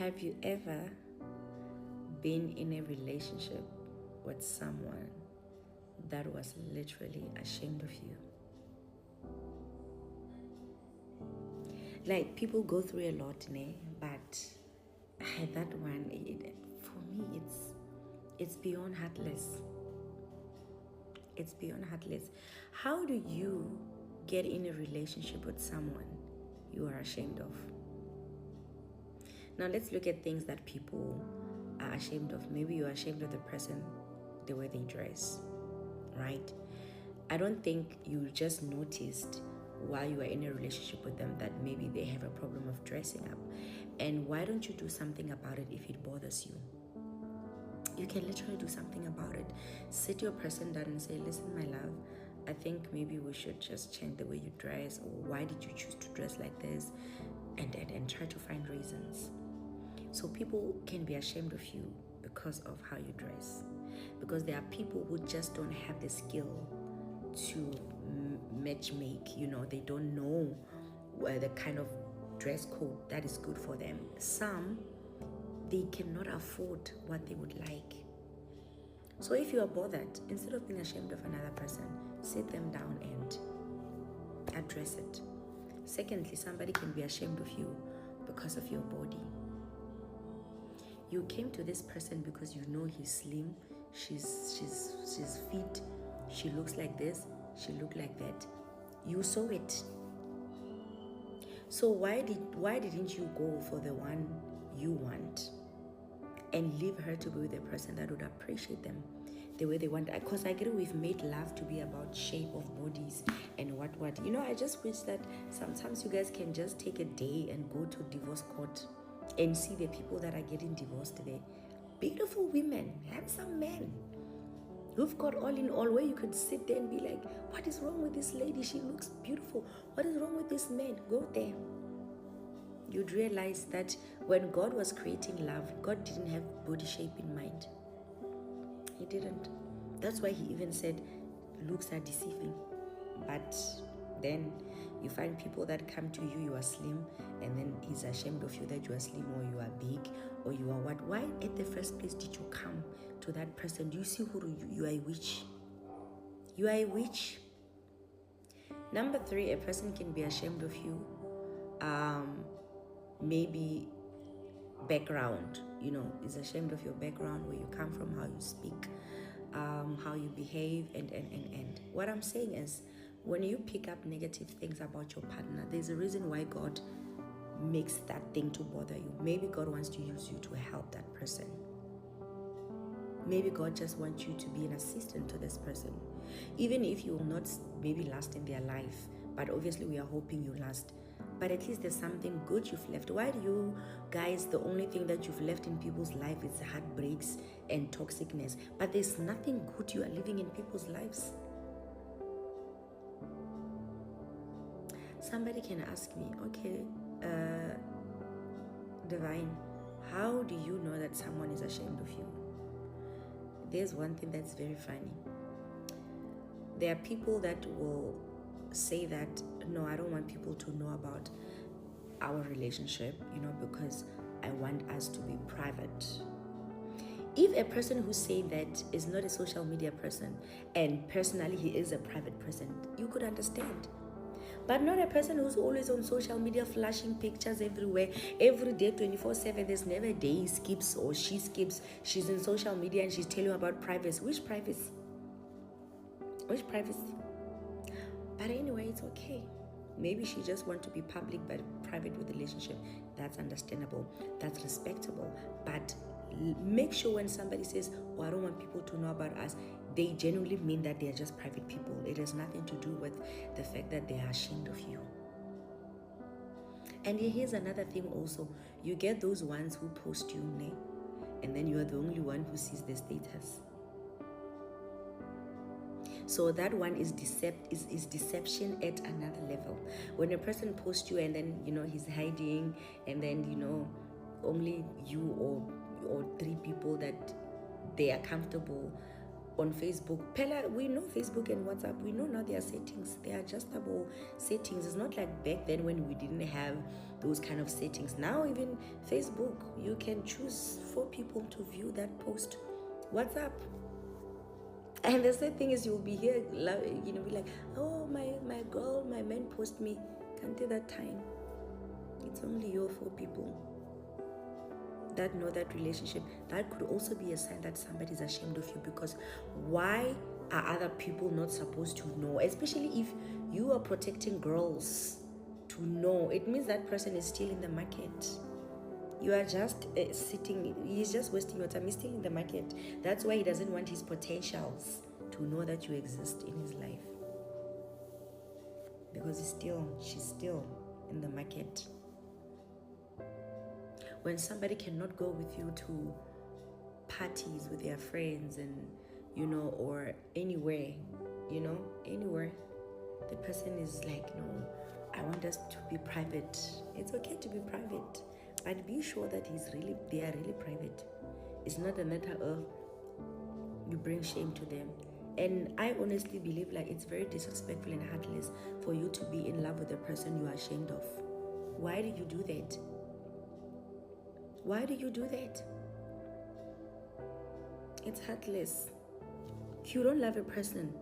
Have you ever been in a relationship with someone that was literally ashamed of you? Like, people go through a lot, but that one, for me, it's beyond heartless. It's beyond heartless. How do you get in a relationship with someone you are ashamed of? Now let's look at things that people are ashamed of. Maybe you're ashamed of the person, the way they dress, right? I don't think you just noticed while you are in a relationship with them that maybe they have a problem of dressing up. And why don't you do something about it if it bothers you? You can literally do something about it. Sit your person down and say, listen, my love, I think maybe we should just change the way you dress, or why did you choose to dress like this? And try to find reasons. So people can be ashamed of you because of how you dress. Because there are people who just don't have the skill to match make. They don't know the kind of dress code that is good for them. Some, they cannot afford what they would like. So if you are bothered, instead of being ashamed of another person, sit them down and address it. Secondly, somebody can be ashamed of you because of your body. You came to this person because you know he's slim, she's fit, she looks like this, she looked like that. You saw it. So why didn't you go for the one you want and leave her to be with a person that would appreciate them the way they want? Because I agree, we've made love to be about shape of bodies and what. I just wish that sometimes you guys can just take a day and go to divorce court and see the people that are getting divorced there. Beautiful women, handsome men, who've got all in all, where you could sit there and be like, what is wrong with this lady? She looks beautiful. What is wrong with this man? Go there. You'd realize that when God was creating love, God didn't have body shape in mind. He didn't. That's why he even said looks are deceiving. But then you find people that come to you, you are slim, and then he's ashamed of you that you are slim, or you are big, or you are what. Why at the first place did you come to that person? Do you see who you are? A witch. You are a witch. Number 3, a person can be ashamed of you. Maybe background, is ashamed of your background, where you come from, how you speak, how you behave, and what I'm saying is, when you pick up negative things about your partner, there's a reason why God makes that thing to bother you. Maybe God wants to use you to help that person. Maybe God just wants you to be an assistant to this person, even if you will not maybe last in their life, but obviously we are hoping you last. But at least there's something good you've left. Why do you guys, the only thing that you've left in people's life is heartbreaks and toxicness, but there's nothing good you are living in people's lives? Somebody can ask me, okay, Divine, how do you know that someone is ashamed of you? There's one thing that's very funny. There are people that will say that, no, I don't want people to know about our relationship, because I want us to be private. If a person who's saying that is not a social media person, and personally he is a private person, you could understand. But not a person who's always on social media flashing pictures everywhere, every day, 24/7. There's never a day he skips or she skips. She's in social media and she's telling you about privacy. Which privacy? Which privacy? But anyway, it's okay. Maybe she just wants to be public but private with the relationship. That's understandable. That's respectable. But make sure when somebody says, oh, I don't want people to know about us, they genuinely mean that they are just private people. It has nothing to do with the fact that they are ashamed of you. And here's another thing also. You get those ones who post you, and then you are the only one who sees the status. So that one is deception at another level. When a person posts you and then, he's hiding, and then, only you or 3 people that they are comfortable on Facebook. Pella, we know Facebook and WhatsApp. We know now their settings. They are adjustable settings. It's not like back then when we didn't have those kind of settings. Now even Facebook, you can choose 4 people to view that post. WhatsApp. And the sad thing is, you'll be here, be like, oh, my girl, my man post me. Can't take that time. It's only your 4 people that know that relationship. That could also be a sign that somebody's ashamed of you, because why are other people not supposed to know? Especially if you are protecting girls to know. It means that person is still in the market. You are just sitting, he's just wasting your time. He's still in the market. That's why he doesn't want his potentials to know that you exist in his life. Because she's still in the market. When somebody cannot go with you to parties with their friends and, or anywhere, anywhere, the person is like, no, I want us to be private. It's okay to be private, but be sure that they are really private. It's not a matter of you bring shame to them. And I honestly believe like it's very disrespectful and heartless for you to be in love with a person you are ashamed of. Why do you do that? Why do you do that? It's heartless. If you don't love a person,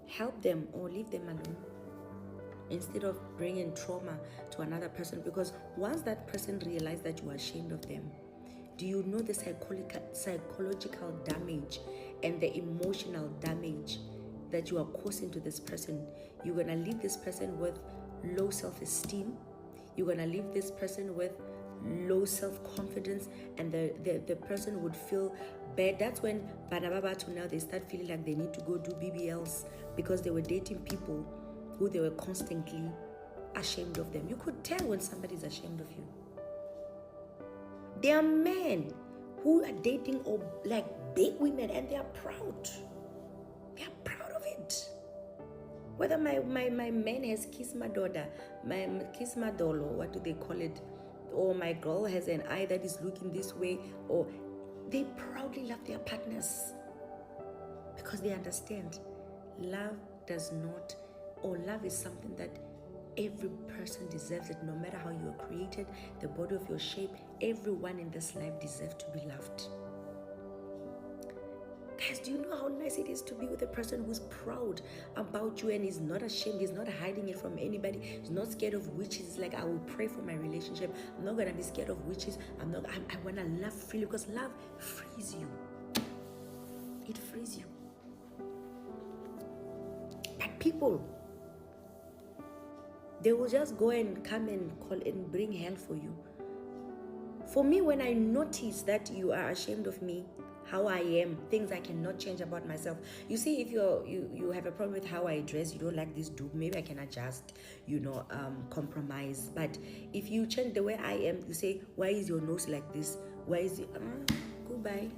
help them or leave them alone, instead of bringing trauma to another person. Because once that person realizes that you are ashamed of them, do you know the psychological damage and the emotional damage that you are causing to this person? You're going to leave this person with low self-esteem. You're going to leave this person with low self-confidence, and the person would feel bad. That's when Banababa to now they start feeling like they need to go do BBLs, because they were dating people who they were constantly ashamed of them. You could tell when somebody's ashamed of you. There are men who are dating or like big women and they are proud. They are proud of it. Whether my man has kissed my daughter, kiss my doll, or what do they call it? Or my girl has an eye that is looking this way, or they proudly love their partners, because they understand love is something that every person deserves it. No matter how you are created, the body of your shape, everyone in this life deserves to be loved. Guys, do you know how nice it is to be with a person who's proud about you and is not ashamed? He's not hiding it from anybody. He's not scared of witches. It's like, I will pray for my relationship. I'm not going to be scared of witches. I want to love freely, because love frees you. It frees you. But people, they will just go and come and call and bring hell for you. For me, when I notice that you are ashamed of me, how I am, things I cannot change about myself. You see, if you have a problem with how I dress, you don't like this dupe, maybe I can adjust, compromise. But if you change the way I am, you say, why is your nose like this? Why is it? Goodbye.